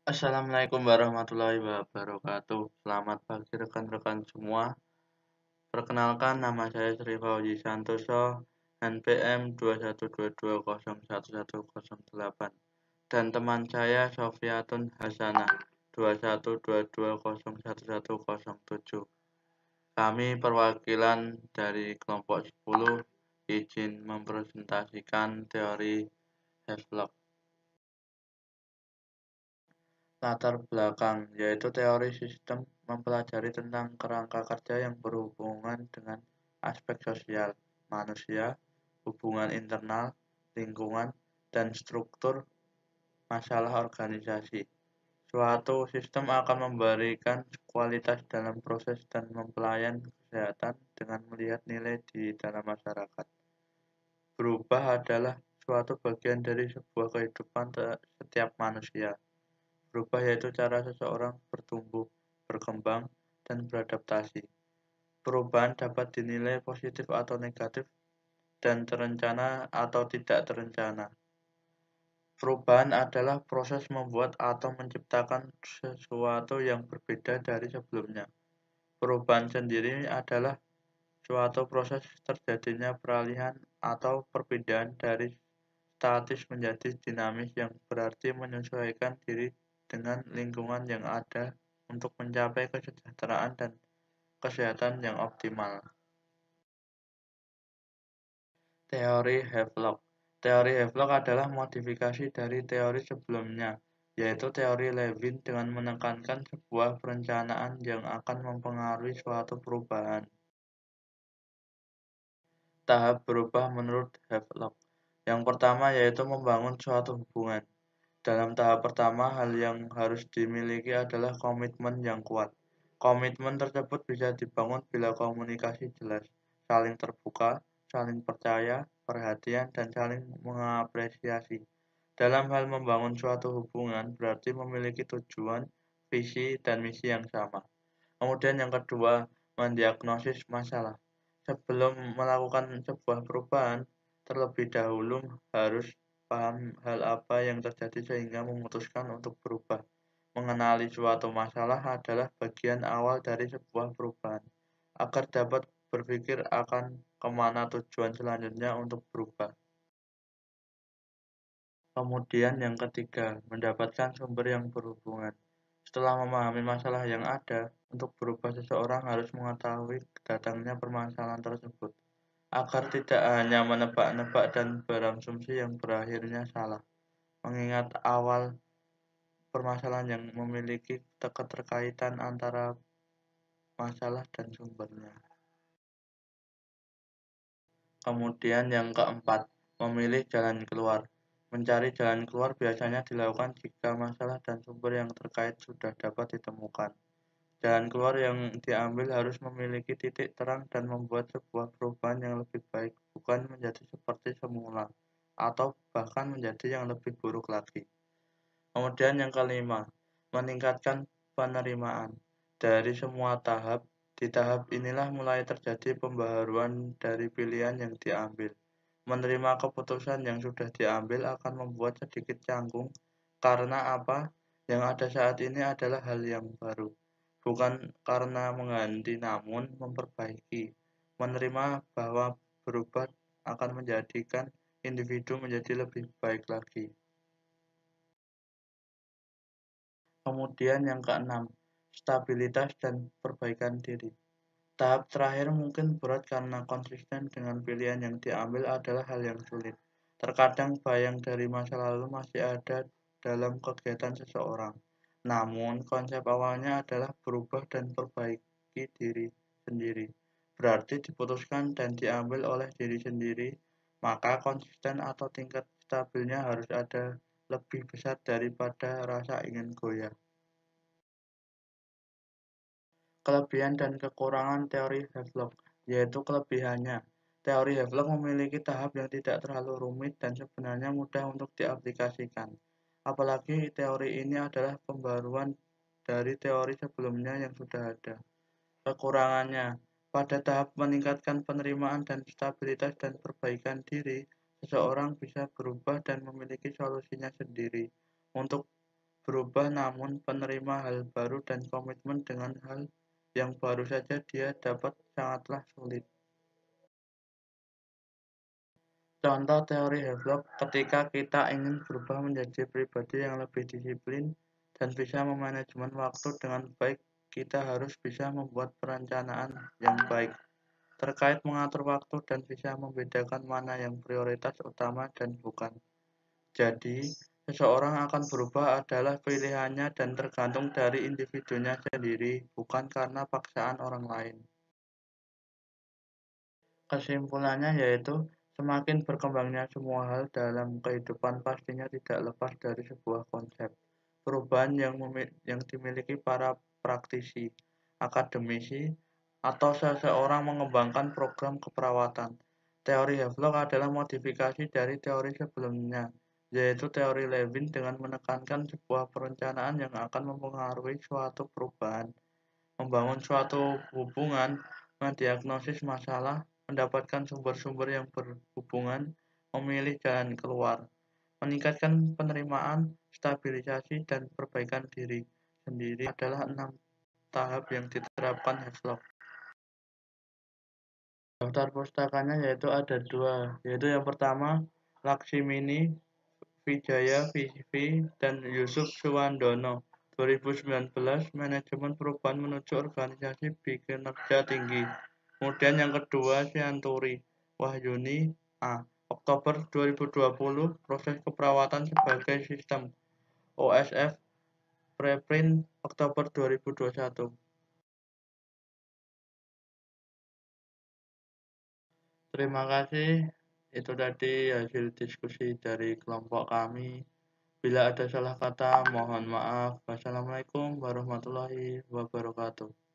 Assalamualaikum warahmatullahi wabarakatuh. Selamat pagi rekan-rekan semua. Perkenalkan nama saya Sri Fauzi Santoso, NPM 212201108 dan teman saya Sofiatun Hasanah 2122011107. Kami perwakilan dari kelompok 10 izin mempresentasikan teori Havelock. Latar belakang, yaitu teori sistem mempelajari tentang kerangka kerja yang berhubungan dengan aspek sosial, manusia, hubungan internal, lingkungan, dan struktur masalah organisasi. Suatu sistem akan memberikan kualitas dalam proses dan mempelayan kesehatan dengan melihat nilai di dalam masyarakat. Berubah adalah suatu bagian dari sebuah kehidupan setiap manusia. Berubah yaitu cara seseorang bertumbuh, berkembang, dan beradaptasi. Perubahan dapat dinilai positif atau negatif dan terencana atau tidak terencana. Perubahan adalah proses membuat atau menciptakan sesuatu yang berbeda dari sebelumnya. Perubahan sendiri adalah suatu proses terjadinya peralihan atau perpindahan dari statis menjadi dinamis yang berarti menyesuaikan diri dengan lingkungan yang ada untuk mencapai kesejahteraan dan kesehatan yang optimal. Teori Havelock. Teori Havelock adalah modifikasi dari teori sebelumnya, yaitu teori Levin dengan menekankan sebuah perencanaan yang akan mempengaruhi suatu perubahan. Tahap berubah menurut Havelock. Yang pertama yaitu membangun suatu hubungan. Dalam tahap pertama, hal yang harus dimiliki adalah komitmen yang kuat. Komitmen tersebut bisa dibangun bila komunikasi jelas, saling terbuka, saling percaya, perhatian, dan saling mengapresiasi. Dalam hal membangun suatu hubungan berarti memiliki tujuan, visi, dan misi yang sama. Kemudian yang kedua, mendiagnosis masalah. Sebelum melakukan sebuah perubahan, terlebih dahulu harus paham hal apa yang terjadi sehingga memutuskan untuk berubah. Mengenali suatu masalah adalah bagian awal dari sebuah perubahan, agar dapat berpikir akan kemana tujuan selanjutnya untuk berubah. Kemudian yang ketiga, mendapatkan sumber yang berhubungan. Setelah memahami masalah yang ada, untuk berubah seseorang harus mengetahui datangnya permasalahan tersebut, agar tidak hanya menebak-nebak dan berasumsi yang berakhirnya salah. Mengingat awal permasalahan yang memiliki keterkaitan antara masalah dan sumbernya. Kemudian yang keempat, memilih jalan keluar. Mencari jalan keluar biasanya dilakukan jika masalah dan sumber yang terkait sudah dapat ditemukan. Jalan keluar yang diambil harus memiliki titik terang dan membuat sebuah perubahan yang lebih baik, bukan menjadi seperti semula, atau bahkan menjadi yang lebih buruk lagi. Kemudian yang kelima, meningkatkan penerimaan. Dari semua tahap, di tahap inilah mulai terjadi pembaharuan dari pilihan yang diambil. Menerima keputusan yang sudah diambil akan membuat sedikit canggung, karena apa? Yang ada saat ini adalah hal yang baru. Bukan karena mengganti namun memperbaiki. Menerima bahwa berubah akan menjadikan individu menjadi lebih baik lagi. Kemudian yang keenam, stabilitas dan perbaikan diri. Tahap terakhir mungkin berat karena konsisten dengan pilihan yang diambil adalah hal yang sulit. Terkadang bayang dari masa lalu masih ada dalam kegiatan seseorang. Namun, konsep awalnya adalah berubah dan perbaiki diri sendiri. Berarti diputuskan dan diambil oleh diri sendiri, maka konsisten atau tingkat stabilnya harus ada lebih besar daripada rasa ingin goyah. Kelebihan dan kekurangan teori Havelock, yaitu kelebihannya. Teori Havelock memiliki tahap yang tidak terlalu rumit dan sebenarnya mudah untuk diaplikasikan. Apalagi teori ini adalah pembaruan dari teori sebelumnya yang sudah ada. Kekurangannya, pada tahap meningkatkan penerimaan dan stabilitas dan perbaikan diri, seseorang bisa berubah dan memiliki solusinya sendiri untuk berubah, namun penerima hal baru dan komitmen dengan hal yang baru saja dia dapat sangatlah sulit. Contoh teori Havelock, ketika kita ingin berubah menjadi pribadi yang lebih disiplin dan bisa memanajemen waktu dengan baik, kita harus bisa membuat perencanaan yang baik terkait mengatur waktu dan bisa membedakan mana yang prioritas utama dan bukan. Jadi, seseorang akan berubah adalah pilihannya dan tergantung dari individunya sendiri, bukan karena paksaan orang lain. Kesimpulannya yaitu, semakin berkembangnya semua hal dalam kehidupan pastinya tidak lepas dari sebuah konsep perubahan yang dimiliki para praktisi, akademisi, atau seseorang mengembangkan program keperawatan. Teori Havelock adalah modifikasi dari teori sebelumnya, yaitu teori Levin dengan menekankan sebuah perencanaan yang akan mempengaruhi suatu perubahan, membangun suatu hubungan, mendiagnosis masalah, mendapatkan sumber-sumber yang berhubungan, memilih jalan keluar, meningkatkan penerimaan, stabilisasi, dan perbaikan diri sendiri adalah 6 tahap yang diterapkan Havelock. Daftar pustakanya yaitu ada 2, yaitu yang pertama Lakshmini Wijaya V, dan Yusuf Suwandono 2019 Manajemen Perubahan Menuju Organisasi Berkinerja Tinggi. Kemudian yang kedua Sianturi Wahyuni A. Oktober 2020 Proses Keperawatan sebagai Sistem OSF Preprint Oktober 2021. Terima kasih. Itu tadi hasil diskusi dari kelompok kami. Bila ada salah kata, mohon maaf. Wassalamualaikum warahmatullahi wabarakatuh.